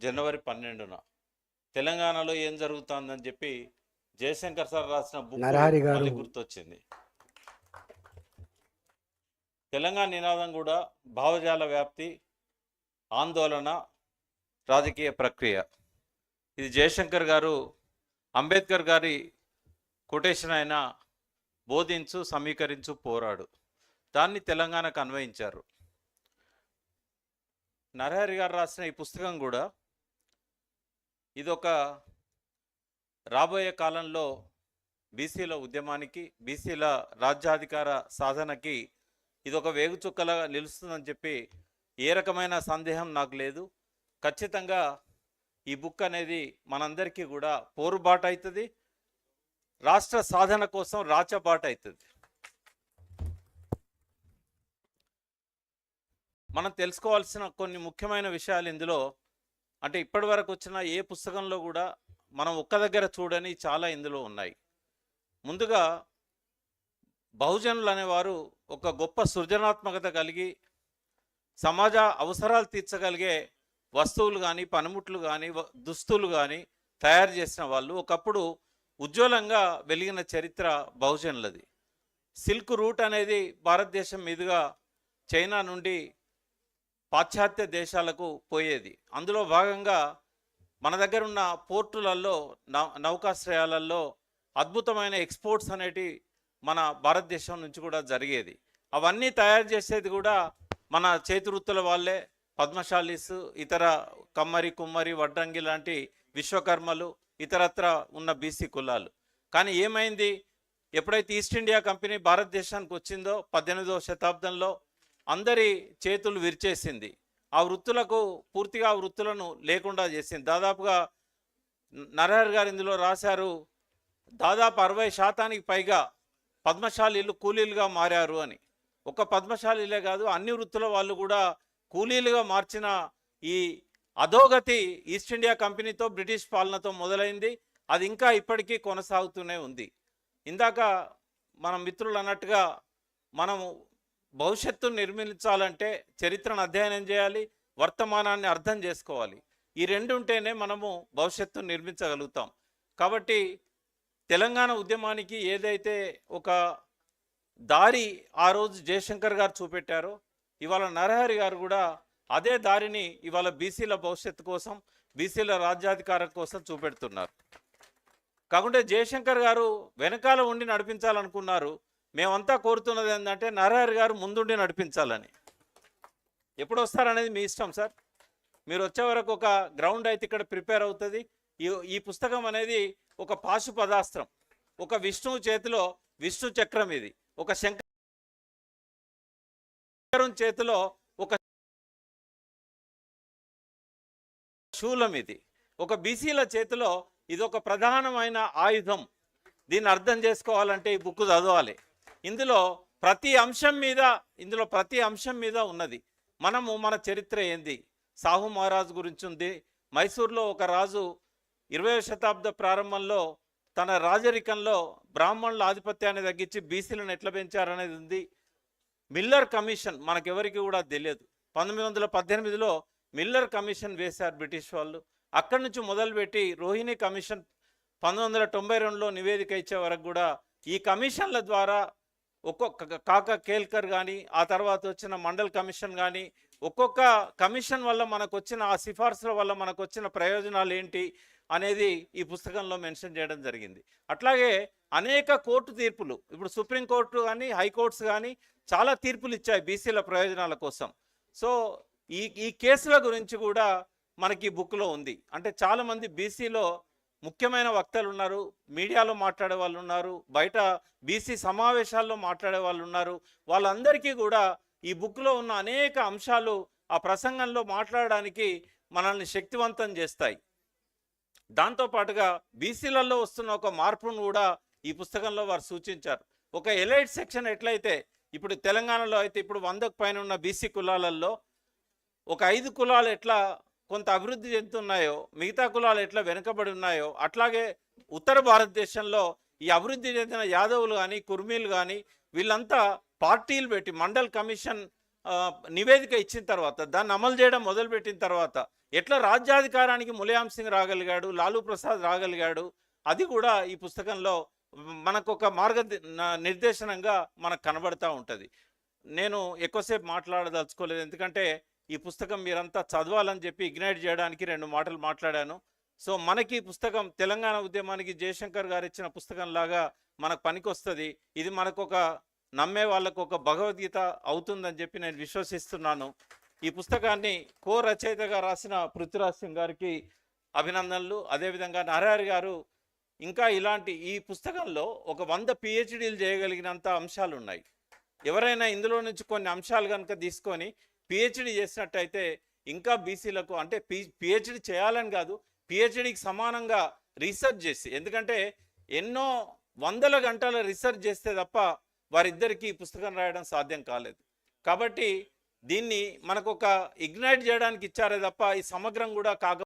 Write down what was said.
జనవరి 12న తెలంగాణలో ఏం జరుగుతుందని చెప్పి జయశంకర్ సార్ రాసిన బుక్ నరహరి గారు మళ్ళీ గుర్తొచ్చింది. తెలంగాణ నినాదం కూడా భావజాల వ్యాప్తి, ఆందోళన, రాజకీయ ప్రక్రియ. ఇది జయశంకర్ గారు అంబేద్కర్ గారి కొటేషన్ అయిన బోధించు, సమీకరించు, పోరాడు, దాన్ని తెలంగాణకు అన్వయించారు. నరహరి గారు రాసిన ఈ పుస్తకం కూడా ఇదొక రాబోయే కాలంలో బీసీల ఉద్యమానికి, బీసీల రాజ్యాధికార సాధనకి ఇదొక వేగుచుక్కలాగా నిలుస్తుందని చెప్పి ఏ రకమైన సందేహం నాకు లేదు. ఖచ్చితంగా ఈ బుక్ అనేది మనందరికీ కూడా పోరుబాట అవుతుంది, రాష్ట్ర సాధన కోసం రాచబాట అవుతుంది. మనం తెలుసుకోవాల్సిన కొన్ని ముఖ్యమైన విషయాలు ఇందులో, అంటే ఇప్పటి వరకు వచ్చిన ఏ పుస్తకంలో కూడా మనం ఒక్క దగ్గర చూడని చాలా ఇందులో ఉన్నాయి. ముందుగా బహుజనులు అనేవారు ఒక గొప్ప సృజనాత్మకత కలిగి సమాజ అవసరాలు తీర్చగలిగే వస్తువులు కానీ, పనిముట్లు కానీ, దుస్తులు కానీ తయారు చేసిన వాళ్ళు. ఒకప్పుడు ఉజ్వలంగా వెలిగిన చరిత్ర బహుజనులది. సిల్క్ రూట్ అనేది భారతదేశం మీదుగా చైనా నుండి పాశ్చాత్య దేశాలకు పోయేది. అందులో భాగంగా మన దగ్గర ఉన్న పోర్టులలో, నౌకాశ్రయాలలో అద్భుతమైన ఎక్స్పోర్ట్స్ అనేటి మన భారతదేశం నుంచి కూడా జరిగేది. అవన్నీ తయారు చేసేది కూడా మన చేతివృత్తుల వాళ్ళే. పద్మశాలీస్, ఇతర కమ్మరి, కుమ్మరి, వడ్రంగి లాంటి విశ్వకర్మలు, ఇతరత్ర ఉన్న బీసీ కులాలు. కానీ ఏమైంది, ఎప్పుడైతే ఈస్ట్ ఇండియా కంపెనీ భారతదేశానికి వచ్చిందో 18వ శతాబ్దంలో అందరి చేతులు విరిచేసింది. ఆ వృత్తులకు పూర్తిగా ఆ వృత్తులను లేకుండా చేసింది. దాదాపుగా నరహరి గారు ఇందులో రాశారు, దాదాపు 60% పైగా పద్మశాలీలు కూలీలుగా మారారు అని. ఒక పద్మశాలీలే కాదు, అన్ని వృత్తుల వాళ్ళు కూడా కూలీలుగా మార్చిన ఈ అధోగతి ఈస్ట్ ఇండియా కంపెనీతో, బ్రిటిష్ పాలనతో మొదలైంది. అది ఇంకా ఇప్పటికీ కొనసాగుతూనే ఉంది. ఇందాక మన మిత్రులు అన్నట్టుగా మనము భవిష్యత్తును నిర్మించాలంటే చరిత్రను అధ్యయనం చేయాలి, వర్తమానాన్ని అర్థం చేసుకోవాలి. ఈ రెండు ఉంటేనే మనము భవిష్యత్తును నిర్మించగలుగుతాం. కాబట్టి తెలంగాణ ఉద్యమానికి ఏదైతే ఒక దారి ఆ రోజు జయశంకర్ గారు చూపెట్టారో, ఇవాళ నరహరి గారు కూడా అదే దారిని ఇవాళ బీసీల భవిష్యత్తు కోసం, బీసీల రాజ్యాధికారం కోసం చూపెడుతున్నారు. కాకుంటే జయశంకర్ గారు వెనకాల ఉండి నడిపించాలనుకున్నారు. మేమంతా కోరుతున్నది ఏంటంటే నరహరి గారు ముందుండి నడిపించాలని. ఎప్పుడు వస్తారనేది మీ ఇష్టం సార్. మీరు వచ్చే వరకు ఒక గ్రౌండ్ అయితే ఇక్కడ ప్రిపేర్ అవుతుంది. ఈ పుస్తకం అనేది ఒక పాశు పదాస్త్రం. ఒక విష్ణువు చేతిలో విష్ణు చక్రం ఇది, ఒక శంకరం చేతిలో ఒక శూలం ఇది, ఒక బీసీల చేతిలో ఇదొక ప్రధానమైన ఆయుధం. దీన్ని అర్థం చేసుకోవాలంటే ఈ బుక్ చదవాలి. ఇందులో ప్రతి అంశం మీద ఉన్నది. మనము మన చరిత్ర ఏంది, సాహు మహారాజు గురించి ఉంది. మైసూర్లో ఒక రాజు 20వ శతాబ్ద ప్రారంభంలో తన రాజరికంలో బ్రాహ్మణుల ఆధిపత్యాన్ని తగ్గించి బీసీలను ఎట్లా పెంచారనేది ఉంది. మిల్లర్ కమిషన్ మనకెవరికి కూడా తెలియదు. 1918లో మిల్లర్ కమిషన్ వేశారు బ్రిటిష్ వాళ్ళు. అక్కడి నుంచి మొదలుపెట్టి రోహిణి కమిషన్ 1992లో నివేదిక ఇచ్చే వరకు కూడా ఈ కమిషన్ల ద్వారా ఒక్కొక్క కాకా కేల్కర్ కానీ, ఆ తర్వాత వచ్చిన మండల్ కమిషన్ కానీ, ఒక్కొక్క కమిషన్ వల్ల మనకు వచ్చిన ఆ సిఫార్సుల వల్ల మనకు వచ్చిన ప్రయోజనాలు ఏంటి అనేది ఈ పుస్తకంలో మెన్షన్ చేయడం జరిగింది. అట్లాగే అనేక కోర్టు తీర్పులు, ఇప్పుడు సుప్రీంకోర్టు కానీ, హైకోర్ట్స్ కానీ చాలా తీర్పులు ఇచ్చాయి బీసీల ప్రయోజనాల కోసం. సో ఈ కేసుల గురించి కూడా మనకి బుక్లో ఉంది. అంటే చాలామంది బీసీలో ముఖ్యమైన వక్తలు ఉన్నారు, మీడియాలో మాట్లాడే వాళ్ళు ఉన్నారు, బయట బీసీ సమావేశాల్లో మాట్లాడే వాళ్ళు ఉన్నారు. వాళ్ళందరికీ కూడా ఈ బుక్లో ఉన్న అనేక అంశాలు ఆ ప్రసంగంలో మాట్లాడడానికి మనల్ని శక్తివంతం చేస్తాయి. దాంతోపాటుగా బీసీలలో వస్తున్న ఒక మార్పును కూడా ఈ పుస్తకంలో వారు సూచించారు. ఒక ఎలైట్ సెక్షన్ ఎట్లయితే ఇప్పుడు తెలంగాణలో అయితే ఇప్పుడు 100కు పైన ఉన్న బీసీ కులాలలో ఒక 5 కులాలు ఎట్లా కొంత అభివృద్ధి చెందుతున్నాయో, మిగతా కులాలు ఎట్లా వెనుకబడి ఉన్నాయో, అట్లాగే ఉత్తర భారతదేశంలో ఈ అభివృద్ధి చెందిన యాదవులు కానీ, కుర్మీలు కానీ వీళ్ళంతా పార్టీలు పెట్టి మండల్ కమిషన్ నివేదిక ఇచ్చిన తర్వాత దాన్ని అమలు చేయడం మొదలుపెట్టిన తర్వాత ఎట్లా రాజ్యాధికారానికి ములాయం సింగ్ రాగలిగాడు, లాలూ ప్రసాద్ రాగలిగాడు, అది కూడా ఈ పుస్తకంలో మనకొక నిర్దేశనంగా మనకు కనబడతా ఉంటుంది. నేను ఎక్కువసేపు మాట్లాడదలుచుకోలేదు, ఎందుకంటే ఈ పుస్తకం మీరంతా చదవాలని చెప్పి ఇగ్నైట్ చేయడానికి 2 మాటలు మాట్లాడాను. సో మనకి ఈ పుస్తకం తెలంగాణ ఉద్యమానికి జయశంకర్ గారు ఇచ్చిన పుస్తకం లాగా మనకు పనికొస్తుంది. ఇది మనకొక నమ్మే వాళ్ళకు ఒక భగవద్గీత అవుతుందని చెప్పి నేను విశ్వసిస్తున్నాను. ఈ పుస్తకాన్ని కో రచయితగా రాసిన పృథ్వీరాజ్ సింగ్ గారికి అభినందనలు. అదేవిధంగా నరహరి గారు ఇంకా ఇలాంటి ఈ పుస్తకంలో ఒక 100 పిహెచ్డీలు చేయగలిగినంత అంశాలు ఉన్నాయి. ఎవరైనా ఇందులో నుంచి కొన్ని అంశాలు కనుక తీసుకొని పిహెచ్డి చేసినట్టయితే ఇంకా బీసీలకు అంటే పిహెచ్డి చేయాలని కాదు, పిహెచ్డికి సమానంగా రీసెర్చ్ చేసి, ఎందుకంటే ఎన్నో వందల గంటల రీసెర్చ్ చేస్తే తప్ప వారిద్దరికీ ఈ పుస్తకం రాయడం సాధ్యం కాలేదు. కాబట్టి దీన్ని మనకు ఒక ఇగ్నైట్ చేయడానికి ఇచ్చారే తప్ప ఈ సమగ్రం కూడా